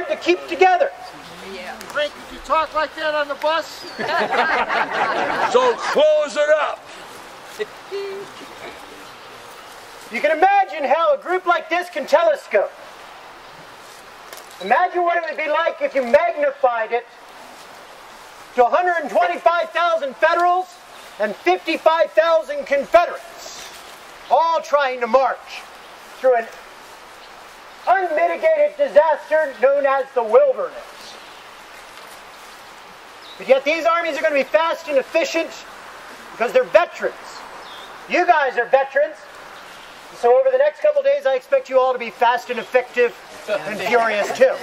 to keep together. Frank, did you talk like that on the bus? So close it up. You can imagine how a group like this can telescope. Imagine what it would be like if you magnified it to 125,000 Federals and 55,000 Confederates, all trying to march through an unmitigated disaster known as the wilderness. But yet these armies are going to be fast and efficient because they're veterans. You guys are veterans. So over the next couple days, I expect you all to be fast and effective and furious too.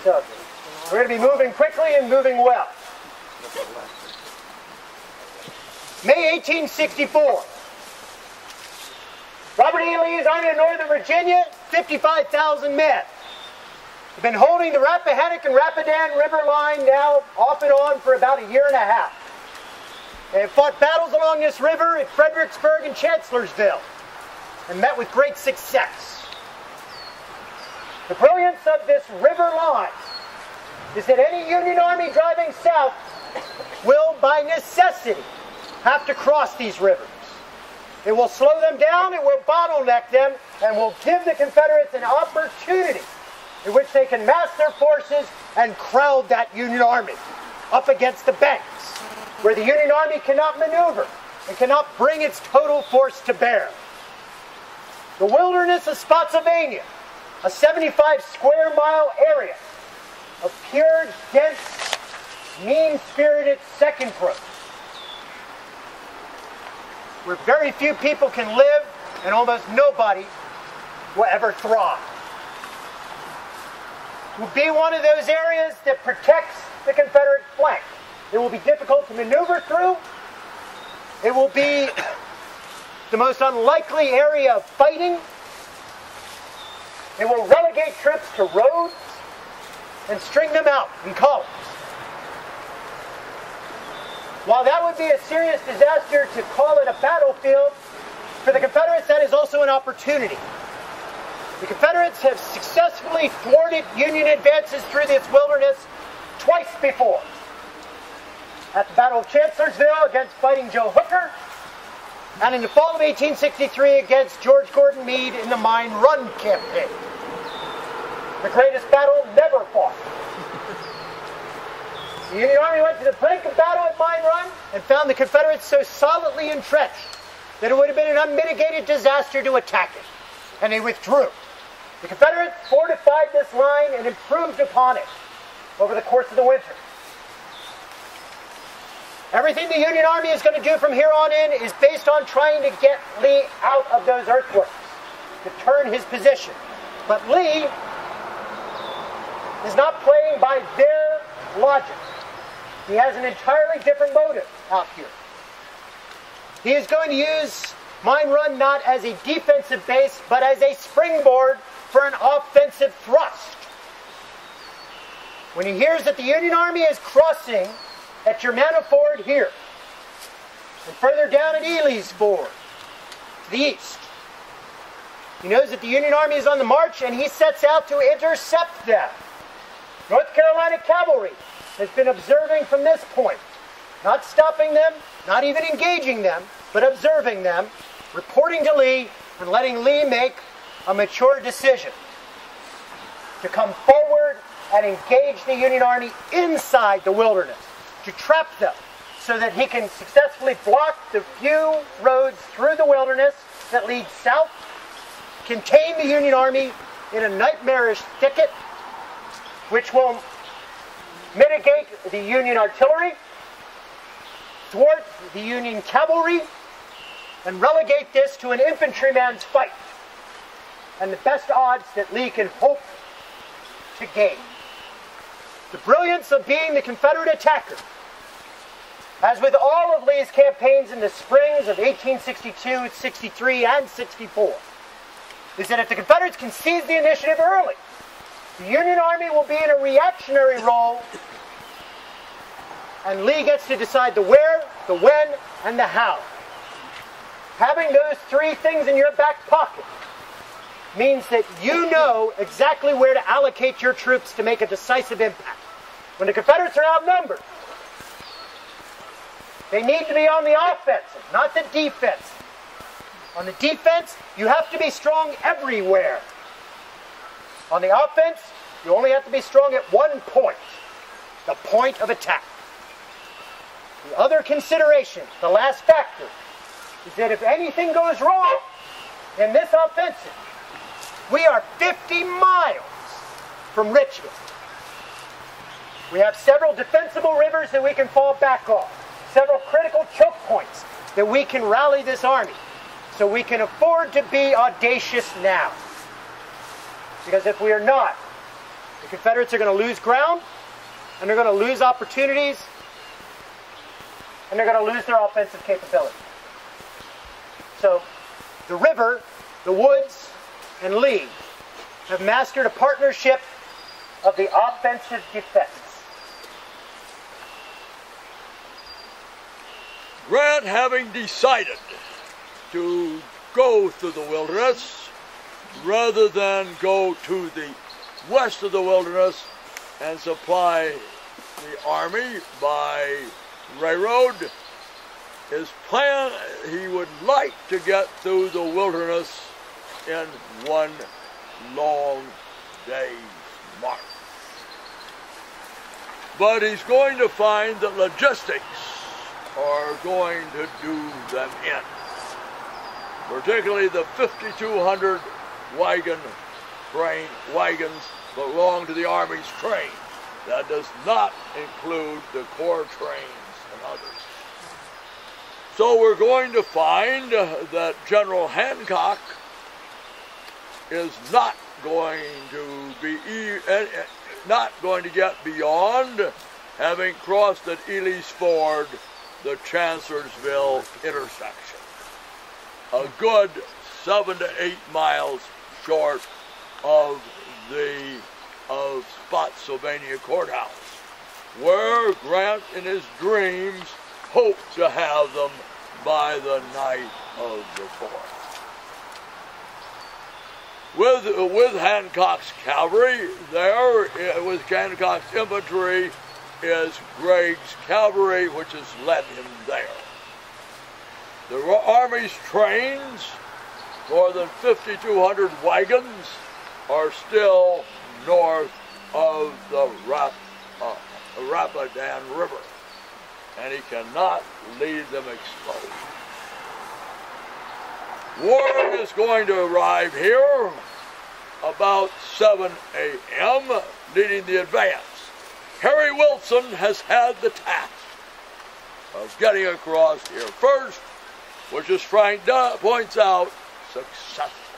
So we're going to be moving quickly and moving well. May 1864. Robert E. Lee's Army of Northern Virginia, 55,000 men. They've been holding the Rappahannock and Rapidan River line now off and on for about a year and a half. They have fought battles along this river at Fredericksburg and Chancellorsville and met with great success. The brilliance of this river line is that any Union Army driving south will, by necessity, have to cross these rivers. It will slow them down, it will bottleneck them, and will give the Confederates an opportunity in which they can mass their forces and crowd that Union Army up against the banks, where the Union Army cannot maneuver and cannot bring its total force to bear. The wilderness of Spotsylvania, a 75 square mile area of pure, dense, mean-spirited second growth, where very few people can live and almost nobody will ever thrive. It will be one of those areas that protects the Confederate flank. It will be difficult to maneuver through. It will be the most unlikely area of fighting. It will relegate troops to roads and string them out in columns. While that would be a serious disaster to call it a battlefield, for the Confederates that is also an opportunity. The Confederates have successfully thwarted Union advances through this wilderness twice before. At the Battle of Chancellorsville against Fighting Joe Hooker, and in the fall of 1863 against George Gordon Meade in the Mine Run Campaign. The greatest battle never fought. The Union Army went to the brink of battle at Mine Run and found the Confederates so solidly entrenched that it would have been an unmitigated disaster to attack it, and they withdrew. The Confederates fortified this line and improved upon it over the course of the winter. Everything the Union Army is going to do from here on in is based on trying to get Lee out of those earthworks, to turn his position. But Lee is not playing by their logic. He has an entirely different motive out here. He is going to use Mine Run not as a defensive base, but as a springboard for an offensive thrust. When he hears that the Union Army is crossing at Germanna Ford here, and further down at Ely's Ford, to the east, he knows that the Union Army is on the march, and he sets out to intercept them. North Carolina cavalry has been observing from this point, not stopping them, not even engaging them, but observing them, reporting to Lee, and letting Lee make a mature decision to come forward and engage the Union Army inside the wilderness, to trap them, so that he can successfully block the few roads through the wilderness that lead south, contain the Union Army in a nightmarish thicket, which will mitigate the Union artillery, thwart the Union cavalry, and relegate this to an infantryman's fight, and the best odds that Lee can hope to gain. The brilliance of being the Confederate attacker, as with all of Lee's campaigns in the springs of 1862, 63, and 64, is that if the Confederates can seize the initiative early, the Union Army will be in a reactionary role, and Lee gets to decide the where, the when, and the how. Having those three things in your back pocket means that you know exactly where to allocate your troops to make a decisive impact. When the Confederates are outnumbered, they need to be on the offensive, not the defensive. On the defense, you have to be strong everywhere. On the offense, you only have to be strong at one point, the point of attack. The other consideration, the last factor, is that if anything goes wrong in this offensive, we are 50 miles from Richmond. We have several defensible rivers that we can fall back on, several critical choke points that we can rally this army, so we can afford to be audacious now. Because if we are not, the Confederates are going to lose ground, and they're going to lose opportunities, and they're going to lose their offensive capability. So, the river, the woods, and Lee have mastered a partnership of the offensive defense. Grant, having decided to go through the wilderness rather than go to the west of the wilderness and supply the army by railroad, his plan, he would like to get through the wilderness in one long day's march. But he's going to find that logistics are going to do them in. Particularly the 5,200 wagons belong to the Army's train. That does not include the Corps trains and others. So we're going to find that General Hancock is not going to get beyond having crossed at Ely's Ford the Chancellorsville intersection, a good 7 to 8 miles short of Spotsylvania Courthouse, where Grant in his dreams hoped to have them by the night of the 4th. With Hancock's cavalry there, with Hancock's infantry, is Gregg's cavalry, which has led him there. The Army's trains, more than 5,200 wagons, are still north of the Rapidan River, and he cannot leave them exposed. Warren is going to arrive here about 7 a.m., leading the advance. Harry Wilson has had the task of getting across here first, which, as Frank points out, successful.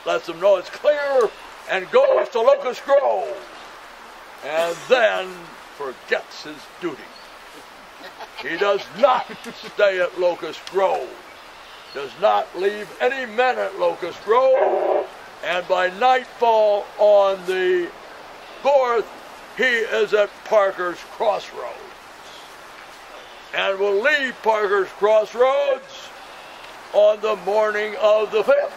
Lets them know it's clear and goes to Locust Grove, and then forgets his duty. He does not stay at Locust Grove, does not leave any men at Locust Grove, and by nightfall on the 4th, he is at Parker's Crossroads, and will leave Parker's Crossroads on the morning of the 5th,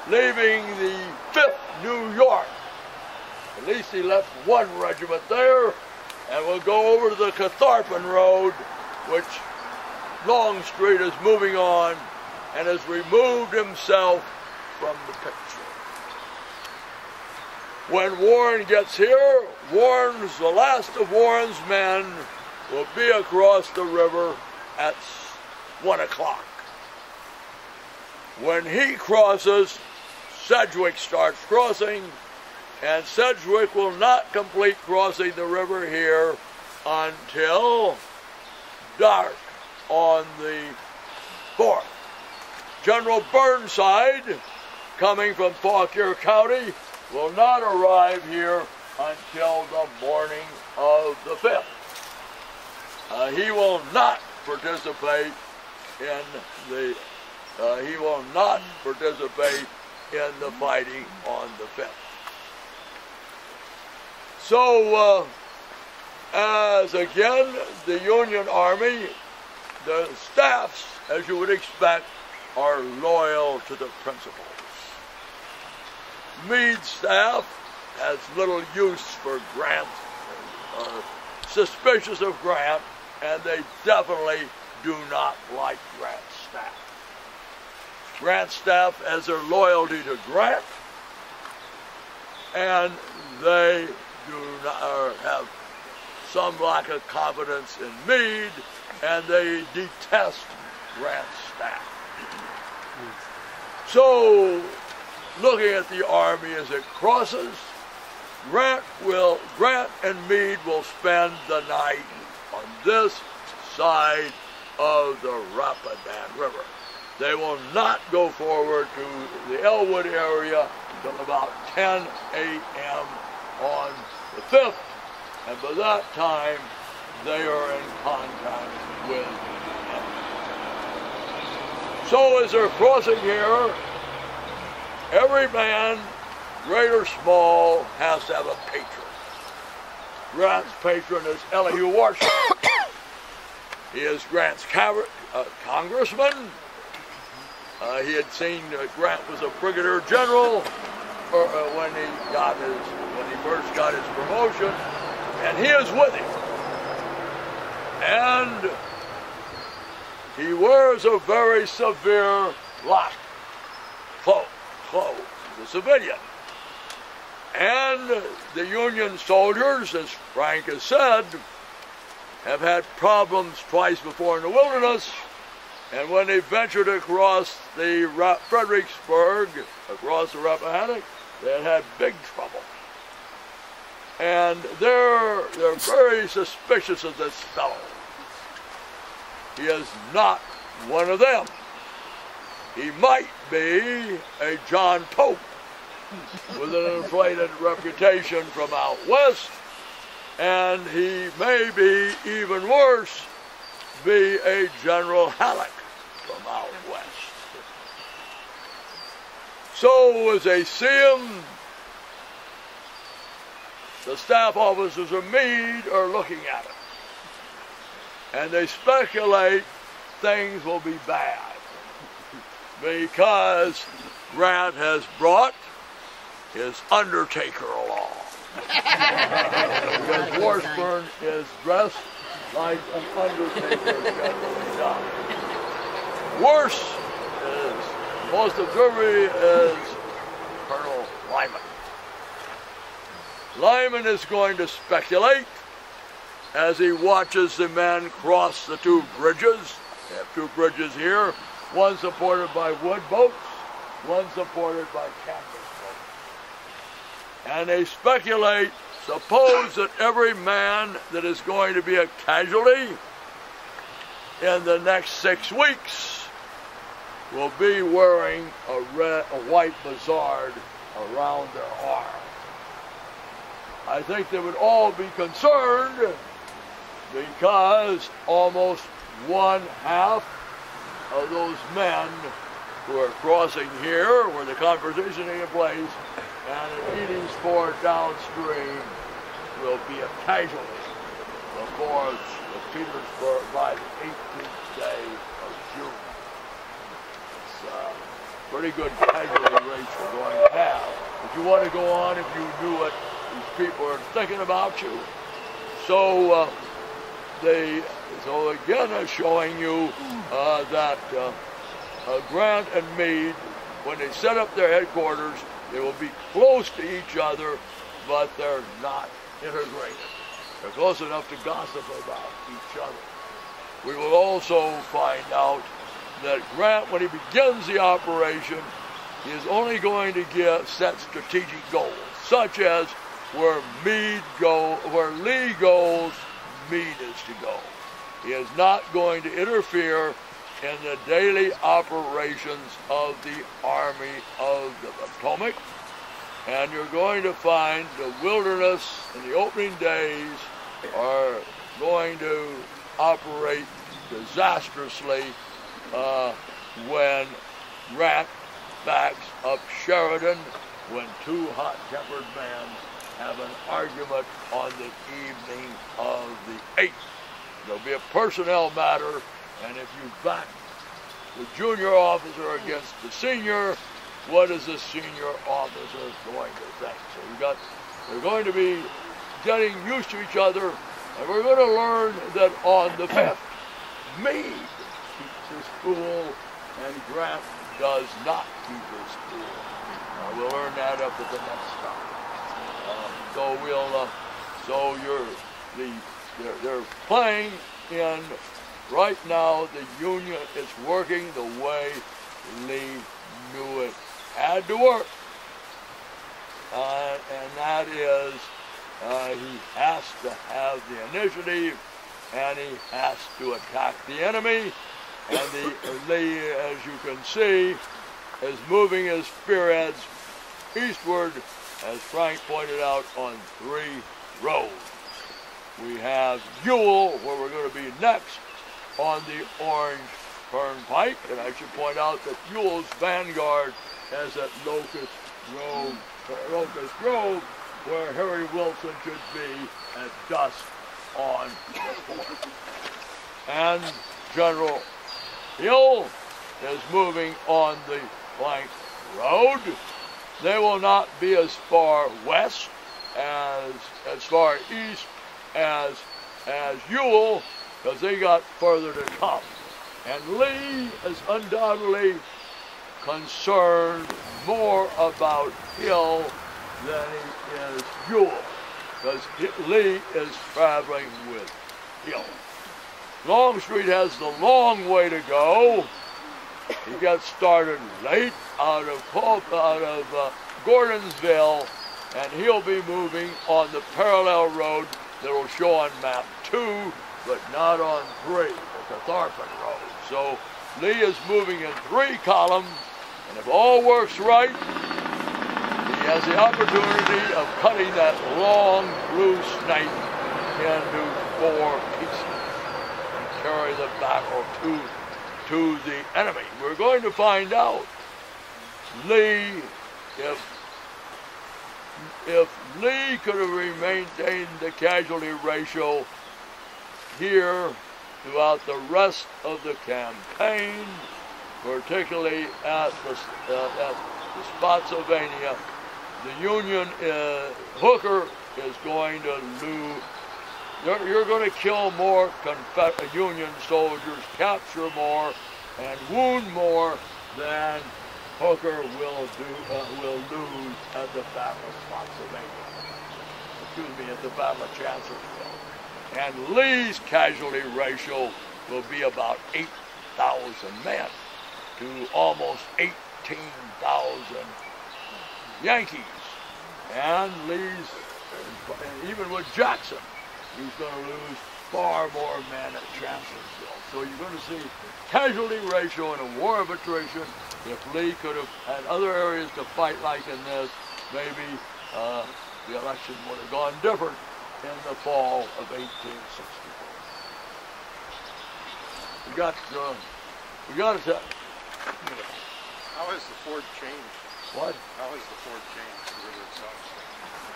leaving the 5th New York. At least he left one regiment there, and will go over to the Catharpin Road, which Longstreet is moving on, and has removed himself from the picture. When Warren gets here, the last of Warren's men will be across the river at 1 o'clock. When he crosses, Sedgwick starts crossing, and Sedgwick will not complete crossing the river here until dark on the 4th. General Burnside, coming from Fauquier County, will not arrive here until the morning of the 5th. He will not participate in the fighting on the 5th. So, as again, the Union Army, the staffs, as you would expect, are loyal to the principles. Meade's staff has little use for Grant, or suspicious of Grant, and they definitely do not like Grant's staff. Grant's staff has their loyalty to Grant, and they do not, or have some lack of confidence in Meade, and they detest Grant's staff. So, looking at the army as it crosses, Grant and Meade will spend the night on this side of the Rapidan River. They will not go forward to the Elwood area until about 10 a.m. on the 5th, and by that time they are in contact with the enemy. So as they're crossing here, every man, great or small, has to have a patron. Grant's patron is Elihu Warsham. He is Grant's congressman. He had seen Grant was a brigadier general when he first got his promotion, and he is with him. And he wears a very severe black clothes, he's a civilian. And the Union soldiers, as Frank has said, have had problems twice before in the wilderness, and when they ventured across the Fredericksburg, across the Rappahannock, they had big trouble. And they're very suspicious of this fellow. He is not one of them. He might be a John Pope with an inflated reputation from out west, and he may be, even worse, be a General Halleck from out west. So as they see him, the staff officers of Meade are looking at him, and they speculate things will be bad because Grant has brought his undertaker along. Because Washburn is dressed like an undertaker generally does. Worse is, most observant is Colonel Lyman. Lyman is going to speculate as he watches the men cross the two bridges. They have two bridges here, one supported by wood boats, one supported by canvas boats. And they speculate, suppose that every man that is going to be a casualty in the next 6 weeks will be wearing a white bazard around their arm. I think they would all be concerned because almost 1/2 of those men who are crossing here, where the conversation taking place, and an eating sport downstream will be a casualty before the Petersburg by the 18th day of June. It's a pretty good casualty rates we're going to have. If you want to go on, if you knew what these people are thinking about you. So again are showing you that Grant and Meade, when they set up their headquarters, they will be close to each other, but they're not integrated. They're close enough to gossip about each other. We will also find out that Grant, when he begins the operation, he is only going to set strategic goals, such as where Lee goes, Meade is to go. He is not going to interfere in the daily operations of the Army of the Potomac. And you're going to find the wilderness in the opening days are going to operate disastrously when Grant backs up Sheridan, when two hot-tempered men have an argument on the evening of the 8th. There'll be a personnel matter, and if you back the junior officer against the senior, what is the senior officer going to think? So they're going to be getting used to each other, and we're going to learn that on the 5th, Meade keeps his school, and Grant does not keep his school. We'll learn that up at the next stop. They're playing in, right now, the Union is working the way Lee knew it had to work. And that is, he has to have the initiative, and he has to attack the enemy. And Lee, as you can see, is moving his spearheads eastward, as Frank pointed out, on 3 roads. We have Ewell, where we're going to be next, on the Orange Turnpike, and I should point out that Ewell's vanguard is at Locust Grove, where Harry Wilson should be at dusk on the 4th. And General Hill is moving on the Plank Road. They will not be as far west, as far east as Ewell, because they got further to come. And Lee is undoubtedly concerned more about Hill than he is Ewell, because Lee is traveling with Hill. Longstreet has the long way to go. He got started late out of Gordonsville, and he'll be moving on the parallel road that will show on map 2, but not on 3, the Catharpin Road. So Lee is moving in 3 columns, and if all works right, he has the opportunity of cutting that long blue snake into 4 pieces and carry the battle to the enemy. We're going to find out if Lee could have maintained the casualty ratio here throughout the rest of the campaign, particularly at the Spotsylvania, the Union, Hooker is going to lose. You're going to kill more Union soldiers, capture more, and wound more than Hooker will lose at the Battle of Spotsylvania. Excuse me, at the Battle of Chancellorsville. And Lee's casualty ratio will be about 8,000 men to almost 18,000 Yankees. And Lee's, even with Jackson, he's going to lose far more men at Chancellorsville. So you're going to see casualty ratio in a war of attrition. If Lee could have had other areas to fight like in this, maybe the election would have gone different in the fall of 1864. We got to. How has the Ford changed? What? How has the Ford changed the river itself?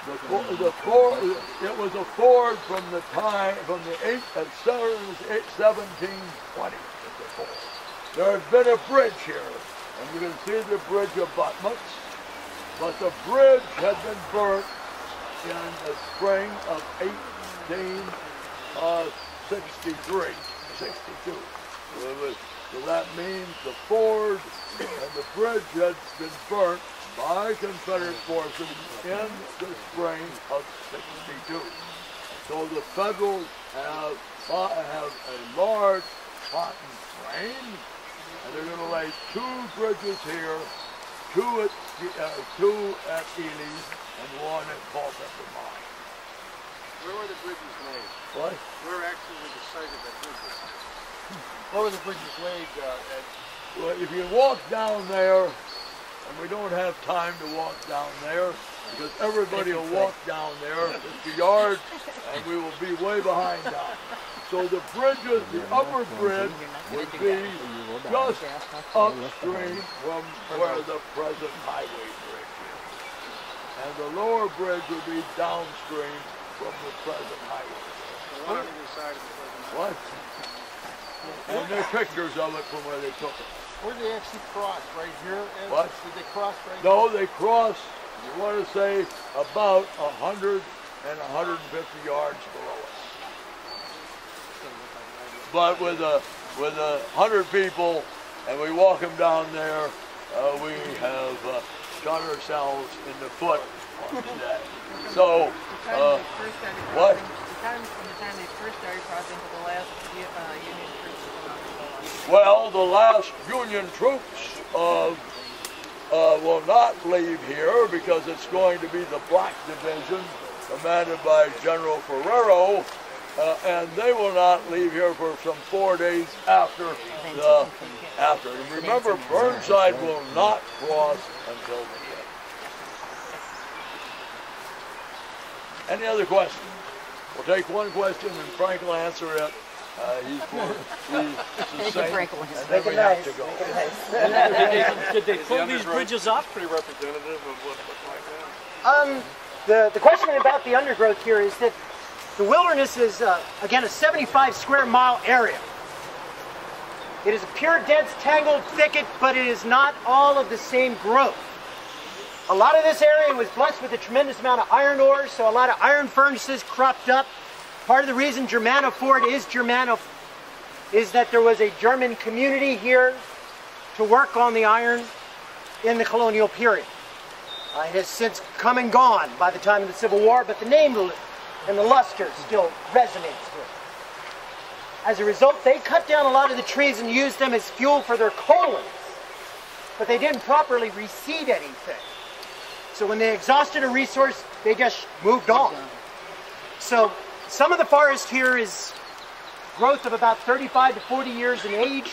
It was a Ford from the time, from the 1720. There had been a bridge here, and you can see the bridge abutments, but the bridge had been burnt in the spring of 1862. So that means the Ford and the bridge had been burnt by Confederate forces in the spring of 62. So the Federals have a large cotton train, and they're going to lay 2 bridges here, 2 at Ely, and 1 at Culpeper Mine. Where were the bridges laid? What? Where actually were the site of the bridges? Where were the bridges laid, Ed? Well, if you walk down there, and we don't have time to walk down there, because everybody will walk down there. It's the yard, and we will be way behind down. So the bridges, the upper bridge would be just upstream from where the present highway bridge is. And the lower bridge would be downstream from the present highway bridge. On either side of the present highway. What? And there are pictures of it from where they took it. Where did they actually cross? Right here? What? Did they cross right No, here? they cross, you want to say, about 100 and 150 yards below us. But with 100 people, and we walk them down there, we have shot ourselves in the foot on today. So, what? From the time they first started crossing to the last Union troops. Well, the last Union troops will not leave here because it's going to be the Black Division, commanded by General Ferrero, and they will not leave here for some 4 days after. And remember, Burnside will not cross until the 5th. Any other questions? We'll take one question and Frank will answer it. He's succinct, and then we have to go. Did they pull these bridges up? Pretty representative of what it looks like now. The question about the undergrowth here is that the wilderness is, again, a 75 square mile area. It is a pure, dense, tangled thicket, but it is not all of the same growth. A lot of this area was blessed with a tremendous amount of iron ore, so a lot of iron furnaces cropped up. Part of the reason Germanofort is Germano is that there was a German community here to work on the iron in the colonial period. It has since come and gone by the time of the Civil War, but the name and the luster still resonates with it. As a result, they cut down a lot of the trees and used them as fuel for their colons, but they didn't properly reseed anything. So when they exhausted a resource, they just moved on. So some of the forest here is growth of about 35 to 40 years in age.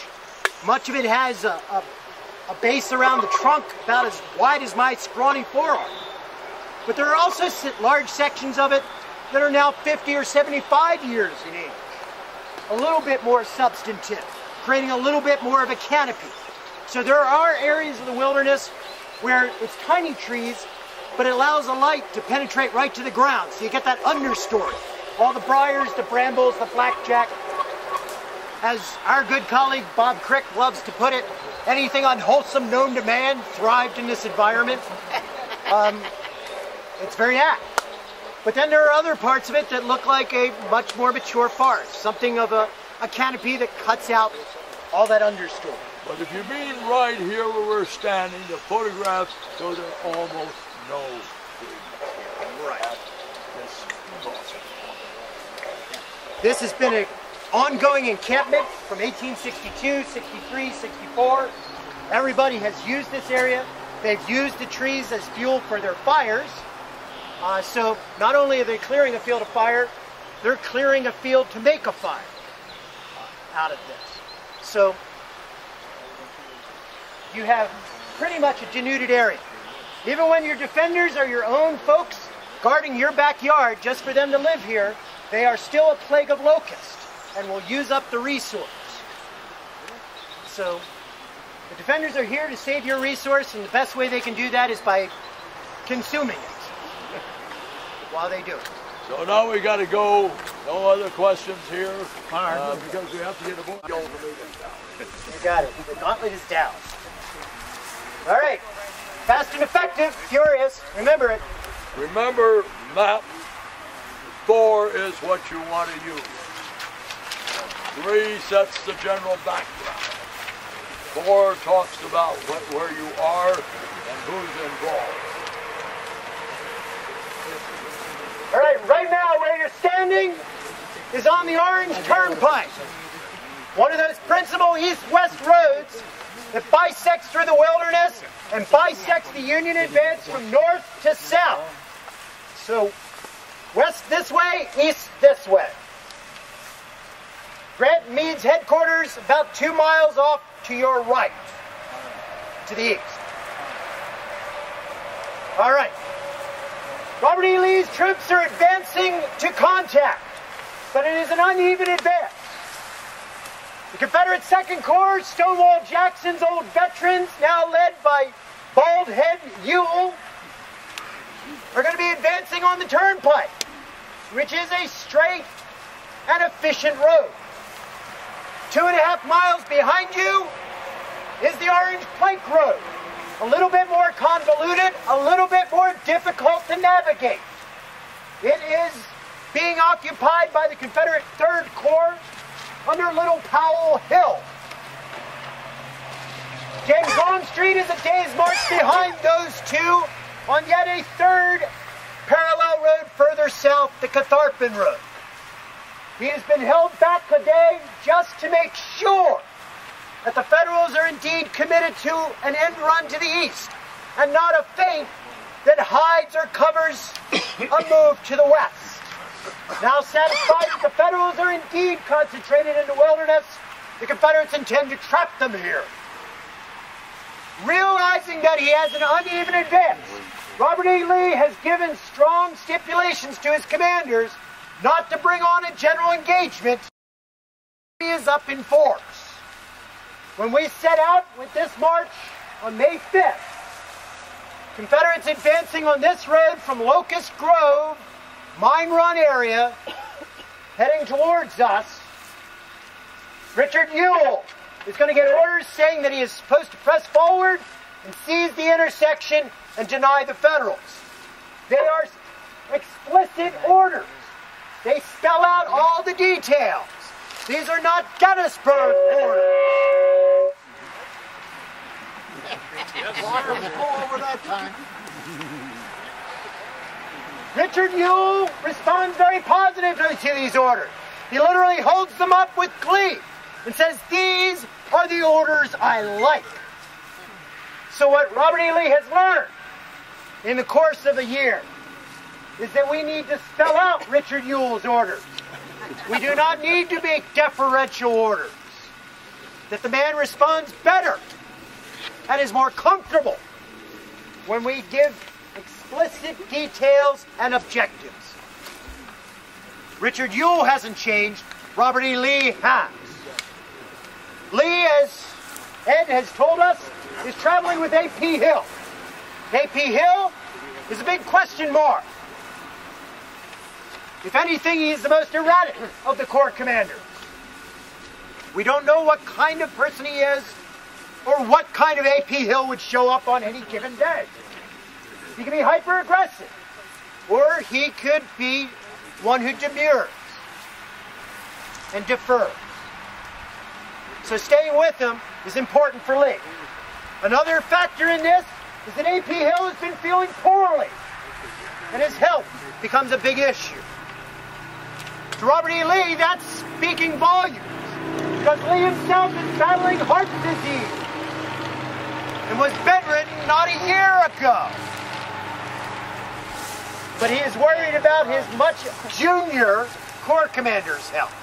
Much of it has a base around the trunk about as wide as my scrawny forearm. But there are also large sections of it that are now 50 or 75 years in age. A little bit more substantive, creating a little bit more of a canopy. So there are areas of the wilderness where it's tiny trees, but it allows the light to penetrate right to the ground. So you get that understory. All the briars, the brambles, the blackjack. As our good colleague Bob Crick loves to put it, anything unwholesome known to man thrived in this environment. It's very apt. But then there are other parts of it that look like a much more mature forest, something of a canopy that cuts out all that understory. But if you mean right here where we're standing, the photographs show there almost no trees. Right. This has been an ongoing encampment from 1862, 63, 64. Everybody has used this area. They've used the trees as fuel for their fires. So not only are they clearing a field of fire, they're clearing a field to make a fire out of this. So you have pretty much a denuded area. Even when your defenders are your own folks guarding your backyard just for them to live here, they are still a plague of locusts and will use up the resource. So the defenders are here to save your resource, and the best way they can do that is by consuming it while they do it. So now we got to go. No other questions here because we have to get a board. You got it. The gauntlet is down. All right. Fast and effective, furious. Remember it. Remember, map 4 is what you want to use. 3 sets the general background. 4 talks about where you are and who's involved. All right now where you're standing is on the Orange Turnpike, one of those principal east-west roads that bisects through the wilderness and bisects the Union advance from north to south. So west this way, east this way. Grant and Meade's headquarters about 2 miles off to your right, to the east. All right. Robert E. Lee's troops are advancing to contact, but it is an uneven advance. The Confederate 2nd Corps, Stonewall Jackson's old veterans, now led by Bald Head Ewell, are going to be advancing on the turnpike, which is a straight and efficient road. 2.5 miles behind you is the Orange Plank Road. A little bit more convoluted, a little bit more difficult to navigate. It is being occupied by the Confederate 3rd Corps under Little Powell Hill. James Longstreet is a day's march behind those two on yet a third parallel road further south, the Catharpin Road. He has been held back a day just to make sure that the Federals are indeed committed to an end run to the east, and not a feint that hides or covers a move to the west. Now satisfied that the Federals are indeed concentrated in the wilderness, the Confederates intend to trap them here. Realizing that he has an uneven advance, Robert E. Lee has given strong stipulations to his commanders not to bring on a general engagement. He is up in force. When we set out with this march on May 5th, Confederates advancing on this road from Locust Grove, Mine Run area, heading towards us, Richard Ewell is going to get orders saying that he is supposed to press forward and seize the intersection and deny the Federals. They are explicit orders. They spell out all the details. These are not Gettysburg orders. Over that time. Richard Ewell responds very positively to these orders. He literally holds them up with glee and says, "These are the orders I like." So what Robert E. Lee has learned in the course of a year is that we need to spell out Richard Ewell's orders. We do not need to make deferential orders. That the man responds better and is more comfortable when we give explicit details and objectives. Richard Ewell hasn't changed. Robert E. Lee has. Lee, as Ed has told us, is traveling with A.P. Hill. A.P. Hill is a big question mark. If anything, he is the most erratic of the Corps commanders. We don't know what kind of person he is or what kind of A.P. Hill would show up on any given day. He could be hyper-aggressive, or he could be one who demurs and defers. So staying with him is important for Lee. Another factor in this is that A.P. Hill has been feeling poorly, and his health becomes a big issue. To Robert E. Lee, that's speaking volumes, because Lee himself is battling heart disease and was bedridden not a year ago. But he is worried about his much junior Corps commander's health.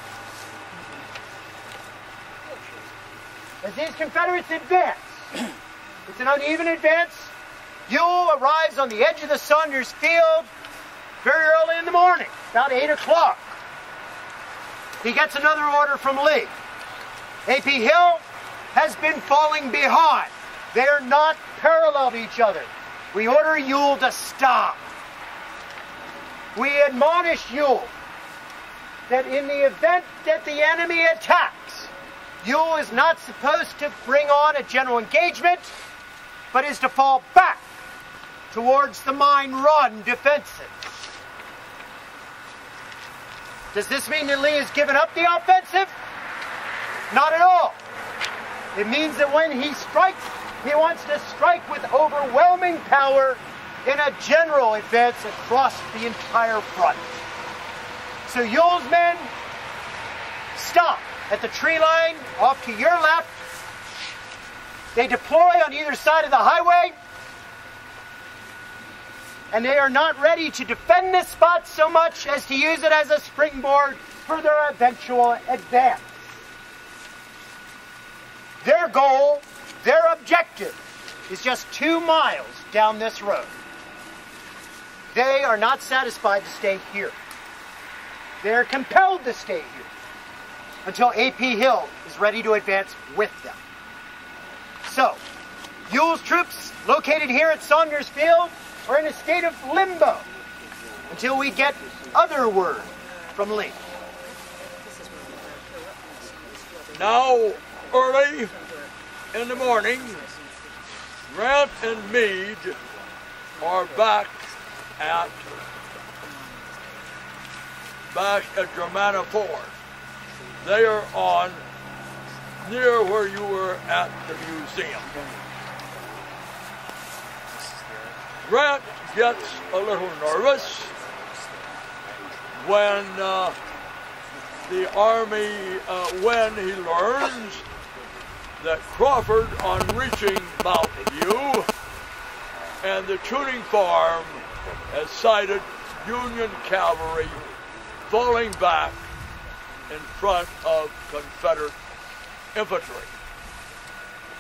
As these Confederates advance, it's an uneven advance. Ewell arrives on the edge of the Saunders field very early in the morning, about 8 o'clock. He gets another order from Lee. A.P. Hill has been falling behind. They are not parallel to each other. We order Ewell to stop. We admonish Ewell that in the event that the enemy attacks, Ewell is not supposed to bring on a general engagement, but is to fall back towards the Mine Run defenses. Does this mean that Lee has given up the offensive? Not at all. It means that when he strikes, he wants to strike with overwhelming power in a general advance across the entire front. So Ewell's men stop at the tree line off to your left. They deploy on either side of the highway, and they are not ready to defend this spot so much as to use it as a springboard for their eventual advance. Their goal, their objective, is just 2 miles down this road. They are not satisfied to stay here. They are compelled to stay here until A.P. Hill is ready to advance with them. So, Ewell's troops located here at Saunders Field are in a state of limbo until we get other word from Lee. Now, Early, in the morning, Grant and Meade are back at Germanna Ford. They are on near where you were at the museum. Grant gets a little nervous when the army, when he learns that Crawford, on reaching Mountain View and the tuning farm, has sighted Union cavalry falling back in front of Confederate infantry.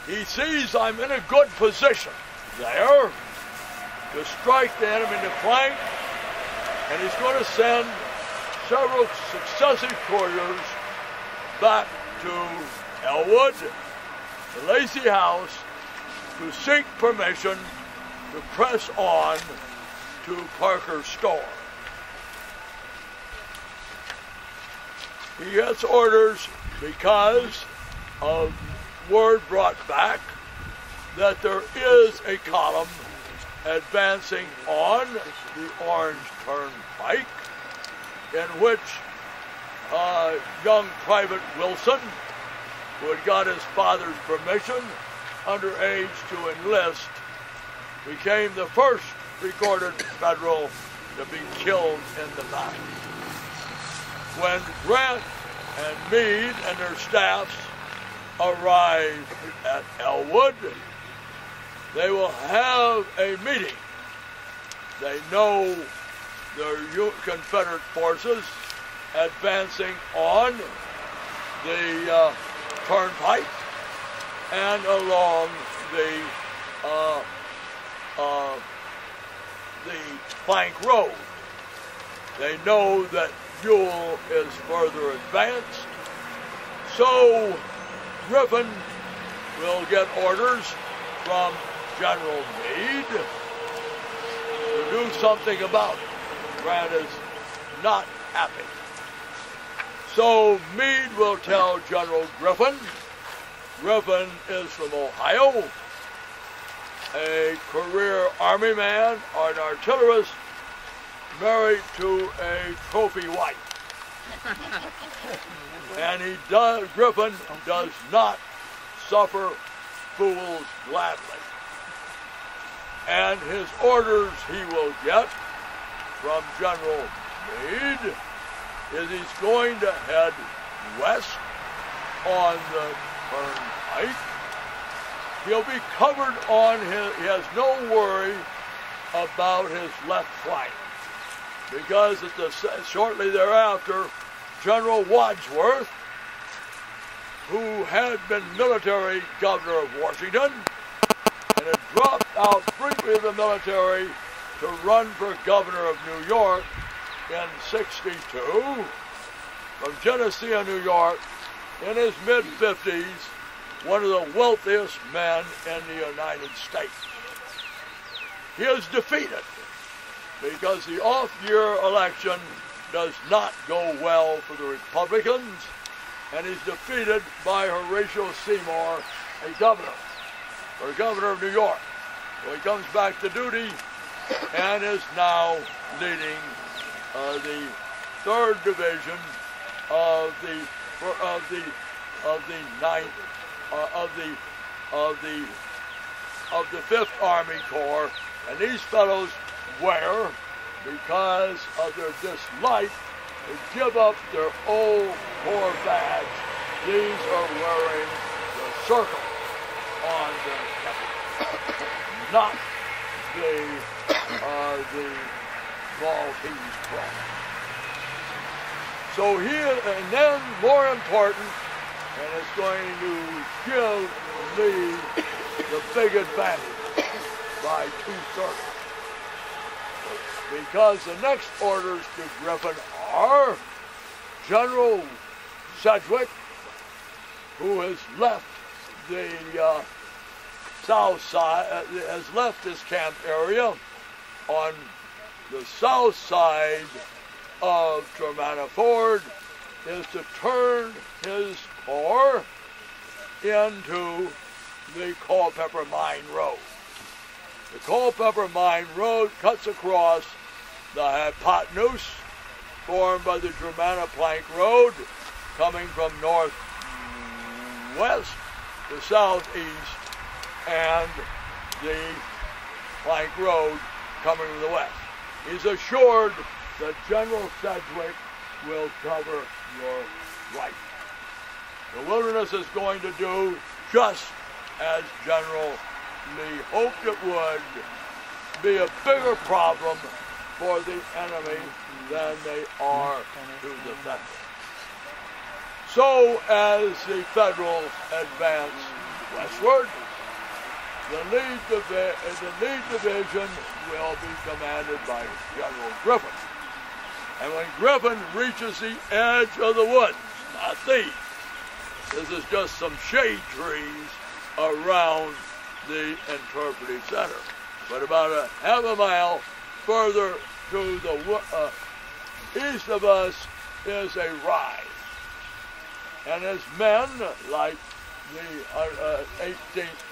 He sees I'm in a good position there to strike the enemy in the flank, and he's going to send several successive couriers back to Elwood, the Lacey House, to seek permission to press on to Parker's store. He gets orders because of word brought back that there is a column advancing on the Orange Turnpike in which young Private Wilson, who had got his father's permission underage to enlist, became the first recorded Federal to be killed in the battle. When Grant and Meade and their staffs arrive at Elwood, they will have a meeting. They know their Confederate forces advancing on the turnpike and along the plank road. They know that Buell is further advanced, so Griffin will get orders from General Meade to do something about it. Grant is not happy. So Meade will tell General Griffin. Griffin is from Ohio, a career Army man or an artillerist married to a trophy wife. And Griffin does not suffer fools gladly. And his orders he will get from General Meade is he's going to head west on the turnpike. He'll be covered on he has no worry about his left flank, because shortly thereafter, General Wadsworth, who had been military governor of Washington and had dropped out briefly of the military to run for governor of New York in '62, from Geneseo, New York, in his mid-50s, one of the wealthiest men in the United States. He is defeated because the off-year election does not go well for the Republicans, and he's defeated by Horatio Seymour, a governor of New York. So he comes back to duty and is now leading the 3rd Division of the 5th Army Corps, and these fellows wear, because of their dislike to give up their old Corps badge, these are wearing the circle on their temples, not the Maltese cross. So and then more important, and it's going to give me the big advantage by 2 circles. Because the next orders to Griffin are General Sedgwick, who has left the south side, has left his camp area on the south side of Germanna Ford, is to turn his corps into the Culpeper Mine Road. The Culpeper Mine Road cuts across the hypotenuse formed by the Germana Plank Road, coming from northwest to southeast, and the Plank Road coming from the west. He's assured that General Sedgwick will cover your right. The wilderness is going to do just as General Lee hoped it would, be a bigger problem for the enemy than they are to the Federals. So as the Federals advance westward, the lead division will be commanded by General Griffin. And when Griffin reaches the edge of the woods, not these, this is just some shade trees around the interpretive center, but about a half a mile further to the east of us is a rise. And his men, like the 18th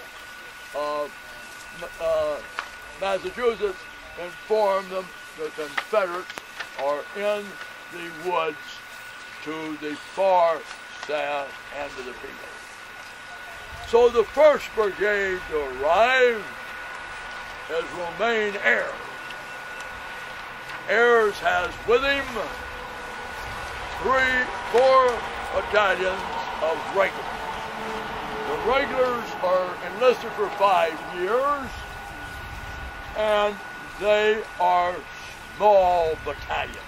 Massachusetts, informed them the Confederates are in the woods to the far south end of the field. So the 1st Brigade to arrive is Romaine Ayres. Ayres has with him 4 battalions of regulars. The regulars are enlisted for 5 years, and they are small battalions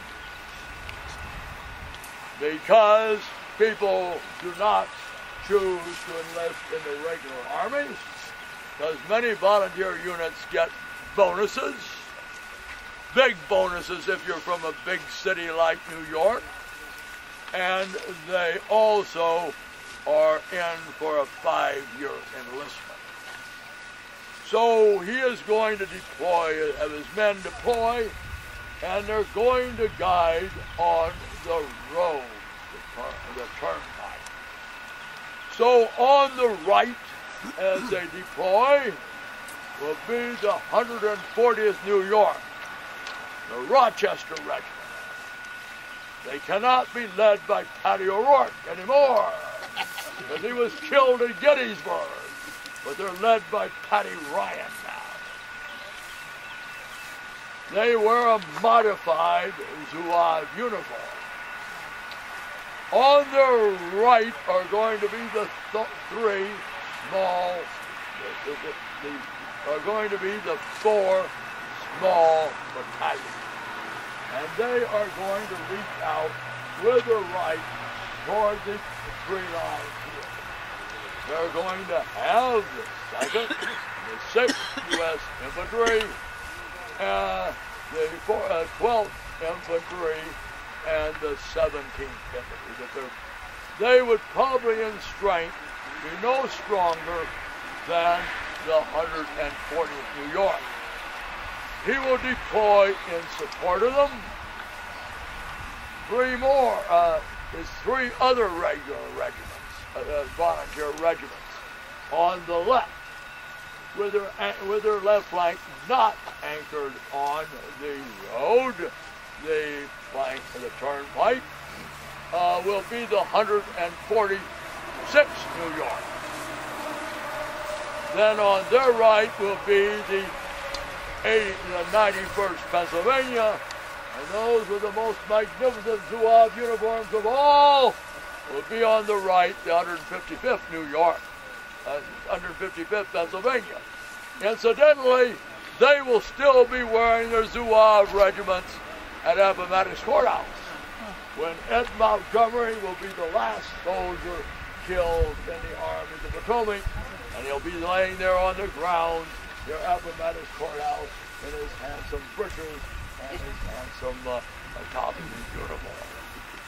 because people do not choose to enlist in the regular army, because many volunteer units get bonuses, big bonuses if you're from a big city like New York, and they also are in for a 5-year enlistment. So he is going to deploy, have his men deploy, and they're going to guide on the road, the turnpike. So on the right, as they deploy, will be the 140th New York, the Rochester Regiment. They cannot be led by Patty O'Rourke anymore, because he was killed at Gettysburg, but they're led by Patty Ryan now. They wear a modified Zouave uniform. On the right are going to be the 4 small battalions. And they are going to reach out with the right toward the tree line here. They're going to have the 2nd, the 6th U.S. Infantry, the 12th Infantry, and the 17th Infantry. They would probably in strength be no stronger than the 140th New York. He will deploy in support of them 3 other regular regiments, volunteer regiments, on the left, with their left flank not anchored on the road, the flank of the turnpike, will be the 146th New York. Then on their right will be the 91st Pennsylvania, and those with the most magnificent Zouave uniforms of all will be on the right, the 155th New York, 155th Pennsylvania. Incidentally, they will still be wearing their Zouave regiments at Appomattox Courthouse, when Ed Montgomery will be the last soldier killed in the Army of the Potomac, and he'll be laying there on the ground near Appomattox Courthouse in his handsome breeches and his handsome top of his uniform.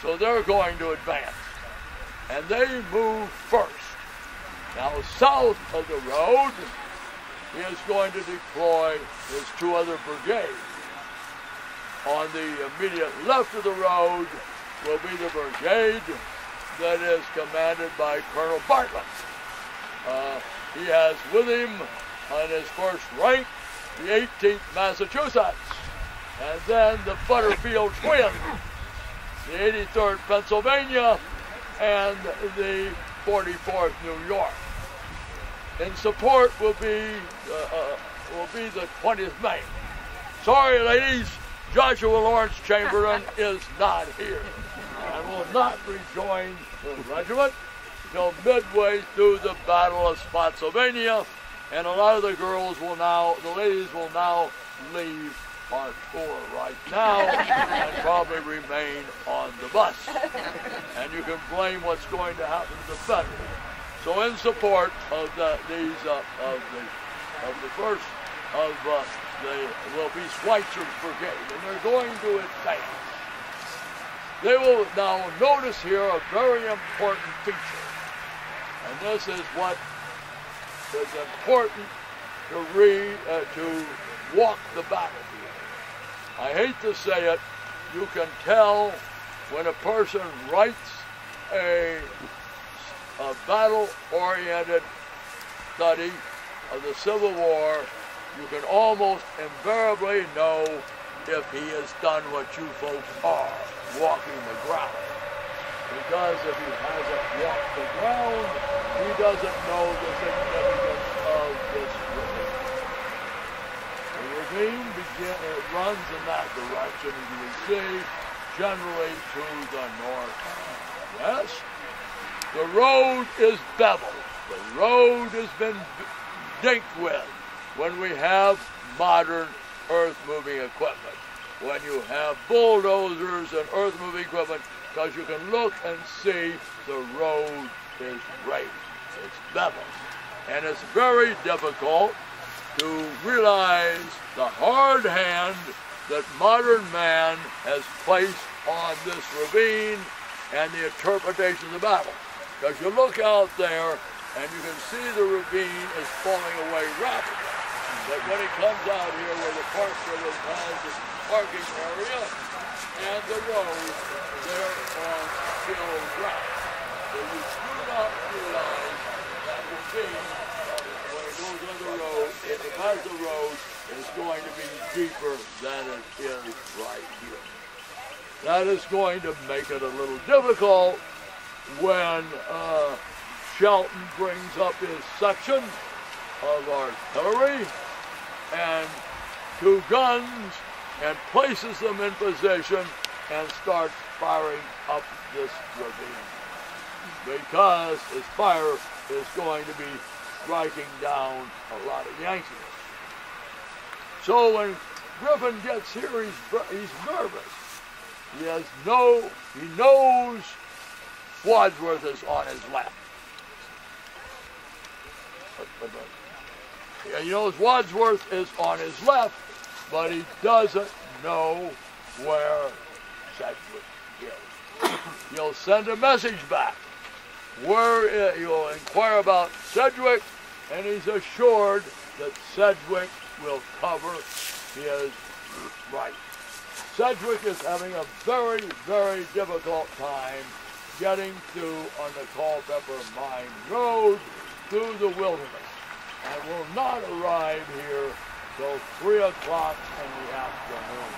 So they're going to advance, and they move first. Now south of the road, he is going to deploy his 2 other brigades. On the immediate left of the road will be the brigade that is commanded by Colonel Bartlett. he has with him on his first rank the 18th Massachusetts, and then the Butterfield Twins, the 83rd Pennsylvania, and the 44th New York. In support will be the 20th Maine. Sorry, ladies, Joshua Lawrence Chamberlain is not here and will not rejoin the regiment until midway through the Battle of Spotsylvania, and a lot of the ladies will now leave our tour right now and probably remain on the bus. And you can blame what's going to happen to the Federals. So in support of the will be Schweitzer's brigade, and they're going to advance. They will now notice here a very important feature, and this is what is important to walk the battlefield. I hate to say it, you can tell when a person writes a battle-oriented study of the Civil War, you can almost invariably know if he has done what you folks are, walking the ground. Because if he hasn't walked the ground, he doesn't know the significance of this ravine. The ravine runs in that direction, as you can see, generally to the northwest. The road is beveled. The road has been dinked with when we have modern earth-moving equipment. When you have bulldozers and earth-moving equipment, because you can look and see the road is raised. It's beveled. And it's very difficult to realize the hard hand that modern man has placed on this ravine and the interpretation of the battle. Because you look out there and you can see the ravine is falling away rapidly. But when it comes out here where the Park Service has its parking area and the road, they're on still ground. So you do not realize that ravine, when it goes on the road, if it has the road, is going to be deeper than it is right here. That is going to make it a little difficult when Shelton brings up his section of artillery and 2 guns and places them in position and starts firing up this ravine, because his fire is going to be striking down a lot of Yankees. So when Griffin gets here, he's nervous. He knows Wadsworth is on his left. He knows Wadsworth is on his left, but he doesn't know where Sedgwick is. He'll send a message back where he'll inquire about Sedgwick, and he's assured that Sedgwick will cover his right. Sedgwick is having a very, very difficult time getting through on the Culpeper Mine Road through the wilderness, and will not arrive here till 3 o'clock in the afternoon.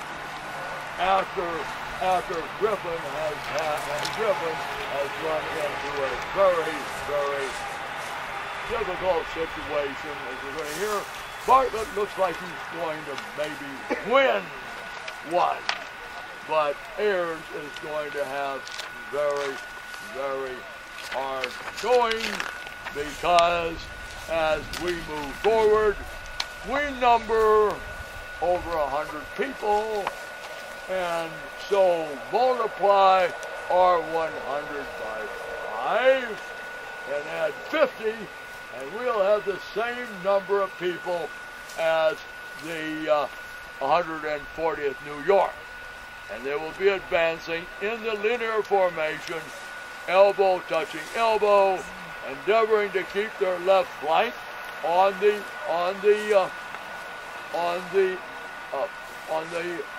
After Griffin has run into a very, very difficult situation, as we're going to hear. Bartlett looks like he's going to maybe win one, but Ayers is going to have very, very hard going, because as we move forward, we number over 100 people, and so multiply our 100 by 5 and add 50, and we'll have the same number of people as the 140th New York. And they will be advancing in the linear formation, elbow touching elbow, endeavoring to keep their left flank on the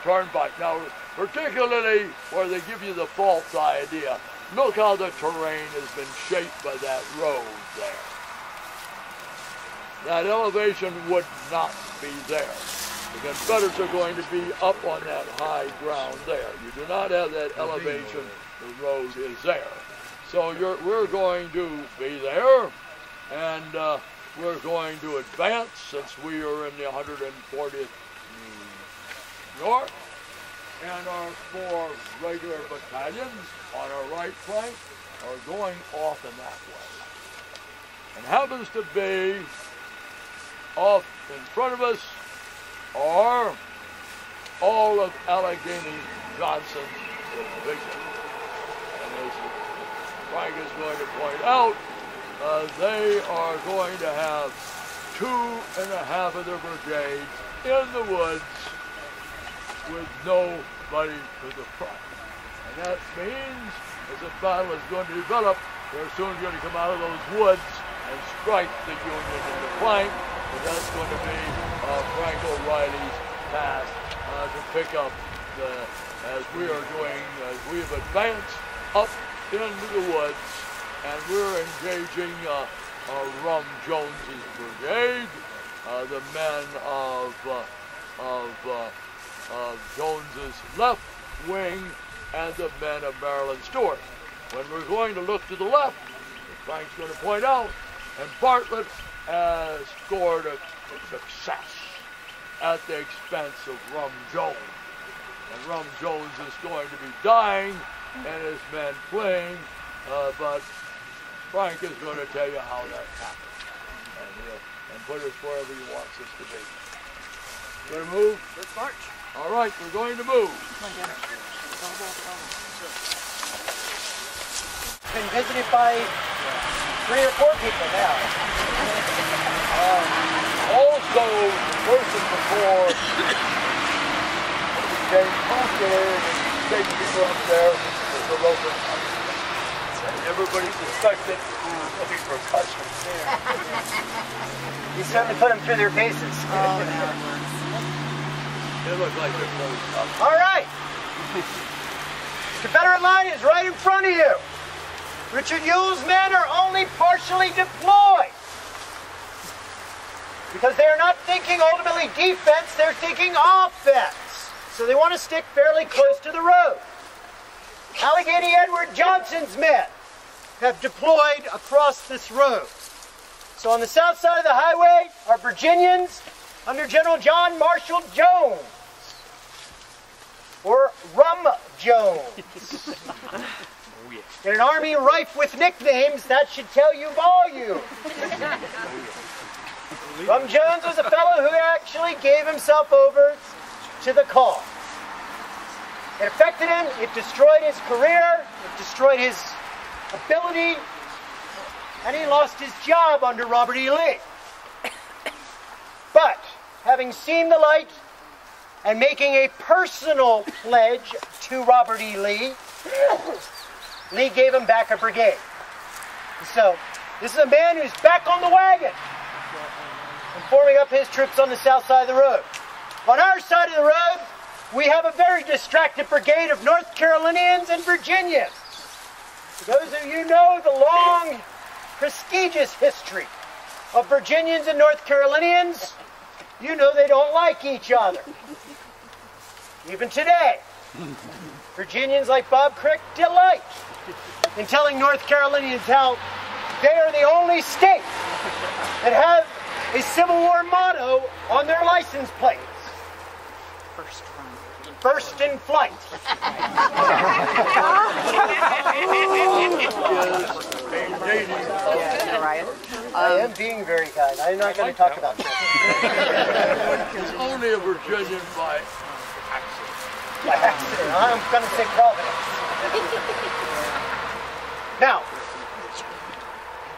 turnpike. Now, particularly where they give you the false idea, look how the terrain has been shaped by that road there. that elevation would not be there. The Confederates are going to be up on that high ground there. You do not have that elevation. The road is there. So we're going to be there, and we're going to advance since we are in the 140th North, and our 4 regular battalions on our right flank are going off in that way. And happens to be off in front of us are all of Allegheny Johnson's division. And as Frank is going to point out, they are going to have 2.5 of their brigades in the woods with nobody to the front. And that means, as the battle is going to develop, they're soon going to come out of those woods and strike the Union in the flank. But that's going to be Frank O'Reilly's task to pick up as we are doing, as we have advanced up into the woods, and we're engaging Rum Jones's brigade, the men of Jones's left wing, and the men of Maryland Stewart. When we're going to look to the left, Frank's going to point out, and Bartlett has scored a success at the expense of Rum Jones. And Rum Jones is going to be dying and his men fleeing, but Frank is going to tell you how that happened and put us wherever he wants us to be. Going to move? Let's march. All right, we're going to move. Been visited by 3 or 4 people now. Also, first and before, James Foster and take people up there with the local. And everybody suspected who was looking for customers there. You certainly put them through their paces. It looked like they're closed up. All right. Confederate line is right in front of you. Richard Ewell's men are only partially deployed because they are not thinking ultimately defense, they're thinking offense. So they want to stick fairly close to the road. Allegheny Edward Johnson's men have deployed across this road. So on the south side of the highway are Virginians under General John Marshall Jones, or Rum Jones. In an army rife with nicknames, that should tell you volume. Rum Jones was a fellow who actually gave himself over to the cause. It affected him, it destroyed his career, it destroyed his ability, and he lost his job under Robert E. Lee. But, having seen the light and making a personal pledge to Robert E. Lee, Lee gave him back a brigade. So, this is a man who's back on the wagon and forming up his troops on the south side of the road. On our side of the road, we have a very distracted brigade of North Carolinians and Virginians. For those of you who know the long, prestigious history of Virginians and North Carolinians, you know they don't like each other. Even today, Virginians like Bob Crick delight in telling North Carolinians how they are the only state that have a Civil War motto on their license plates. First in flight. I am being very kind. I'm not going to talk about that. It's only a Virginian by accident. By accident. I'm going to say Providence. Now,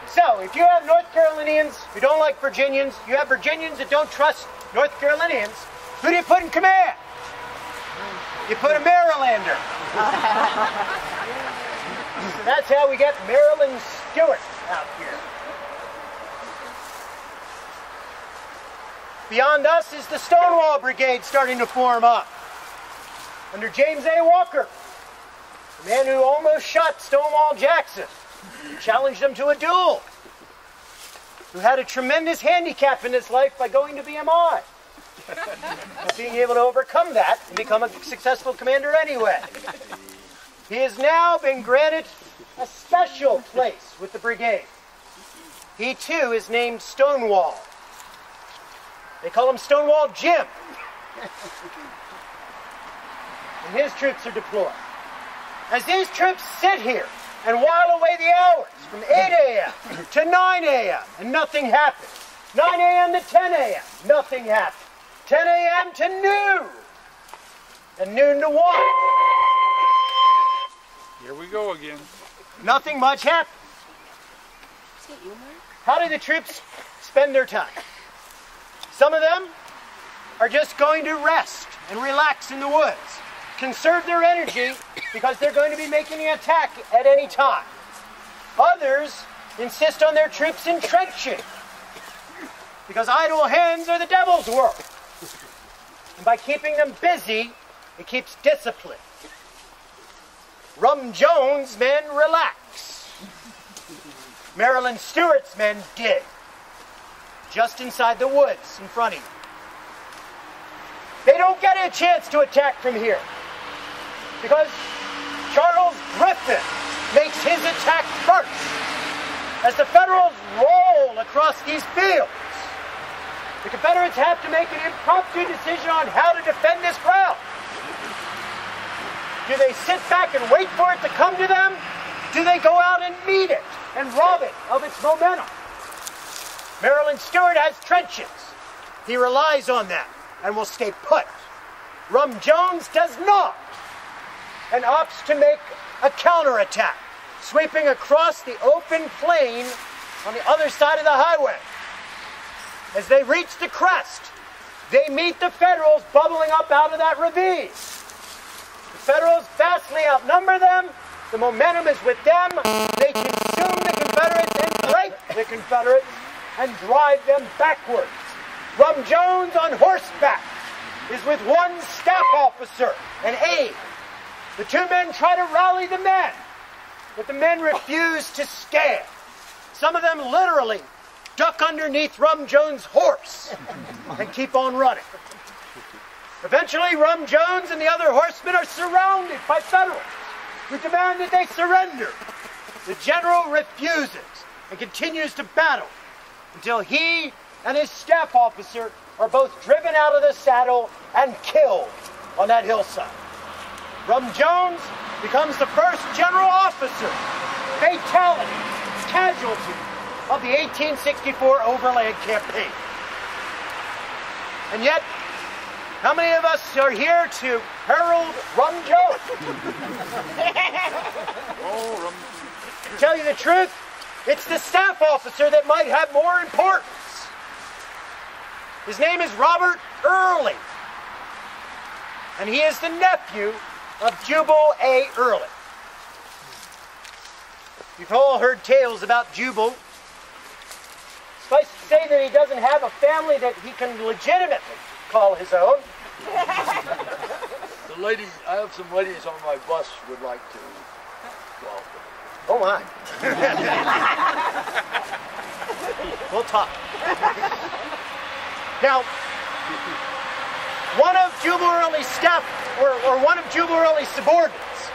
so if you have North Carolinians who don't like Virginians, you have Virginians that don't trust North Carolinians, who do you put in command? You put a Marylander. So that's how we get Maryland Stewart out here. Beyond us is the Stonewall Brigade starting to form up. Under James A. Walker, the man who almost shot Stonewall Jackson, challenged him to a duel. who had a tremendous handicap in his life by going to BMI. But being able to overcome that and become a successful commander anyway. He has now been granted a special place with the brigade. He too is named Stonewall. They call him Stonewall Jim. And his troops are deployed. As these troops sit here and while away the hours from 8 a.m. to 9 a.m. and nothing happens. 9 a.m. to 10 a.m. nothing happens. 10 a.m. to noon. And noon to 1. Here we go again. Nothing much happens. How do the troops spend their time? Some of them are just going to rest and relax in the woods. Conserve their energy because they're going to be making an attack at any time. Others insist on their troops entrenching because idle hands are the devil's work. And by keeping them busy, it keeps discipline. Rum Jones' men relax. Maryland Stewart's men dig. Just inside the woods in front of you. They don't get a chance to attack from here because Charles Griffin makes his attack first. As the Federals roll across these fields, the Confederates have to make an impromptu decision on how to defend this ground. Do they sit back and wait for it to come to them? Do they go out and meet it and rob it of its momentum? Maryland Stewart has trenches. He relies on them and will stay put. Rum Jones does not and opts to make a counterattack, sweeping across the open plain on the other side of the highway. As they reach the crest, they meet the Federals bubbling up out of that ravine. The Federals vastly outnumber them. The momentum is with them. They consume the Confederates and break the Confederates and drive them backwards. Rum Jones on horseback is with one staff officer, an aide. The two men try to rally the men, but the men refuse to stand. Some of them literally duck underneath Rum Jones' horse and keep on running. Eventually, Rum Jones and the other horsemen are surrounded by Federals who demand that they surrender. The general refuses and continues to battle until he and his staff officer are both driven out of the saddle and killed on that hillside. Rum Jones becomes the first general officer, fatality, casualty of the 1864 Overland Campaign. And yet, how many of us are here to herald Rum Jones? Oh, Rum. To tell you the truth, it's the staff officer that might have more importance. His name is Robert Early, and he is the nephew of Jubal A. Early. You've all heard tales about Jubal. Suffice to say that he doesn't have a family that he can legitimately call his own. The ladies, I have some ladies on my bus would like to welcome. Oh my. We'll talk. Now, one of Jubal Early's staff, or one of Jubal Early's subordinates,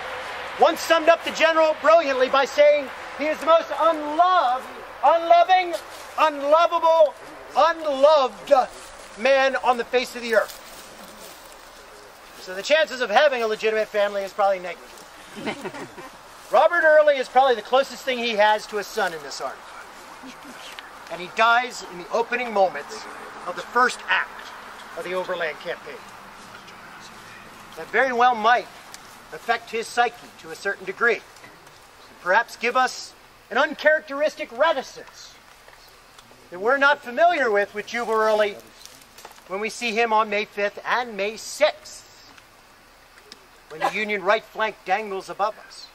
once summed up the general brilliantly by saying he is the most unloving, unlovable, unloved man on the face of the earth. So the chances of having a legitimate family is probably negative. Robert Early is probably the closest thing he has to a son in this army. And he dies in the opening moments of the first act of the Overland Campaign. That very well might affect his psyche to a certain degree. Perhaps give us an uncharacteristic reticence that we're not familiar with Jubal Early when we see him on May 5th and May 6th, when the Union right flank dangles above us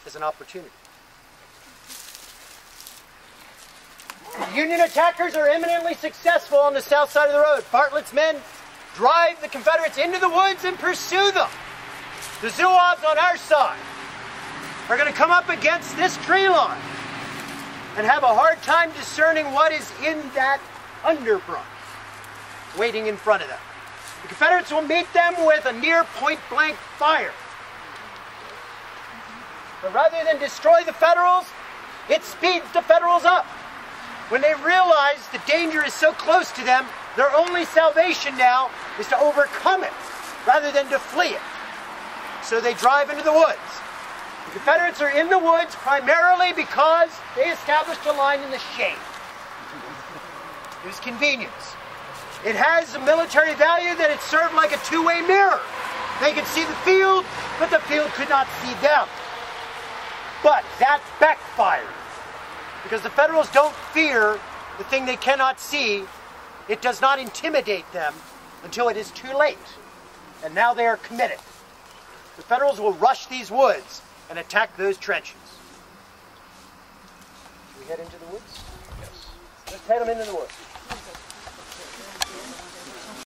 as an opportunity. The Union attackers are eminently successful on the south side of the road. Bartlett's men drive the Confederates into the woods and pursue them. The Zouaves on our side are going to come up against this tree line and have a hard time discerning what is in that underbrush waiting in front of them. The Confederates will meet them with a near point-blank fire. But rather than destroy the Federals, it speeds the Federals up. When they realize the danger is so close to them, their only salvation now is to overcome it rather than to flee it. So they drive into the woods. The Confederates are in the woods primarily because they established a line in the shade. It was convenience. It has a military value that it served like a two-way mirror. They could see the field, but the field could not see them. But that backfired, because the Federals don't fear the thing they cannot see. It does not intimidate them until it is too late. And now they are committed. The Federals will rush these woods and attack those trenches. Should we head into the woods? Yes. Let's head them into the woods.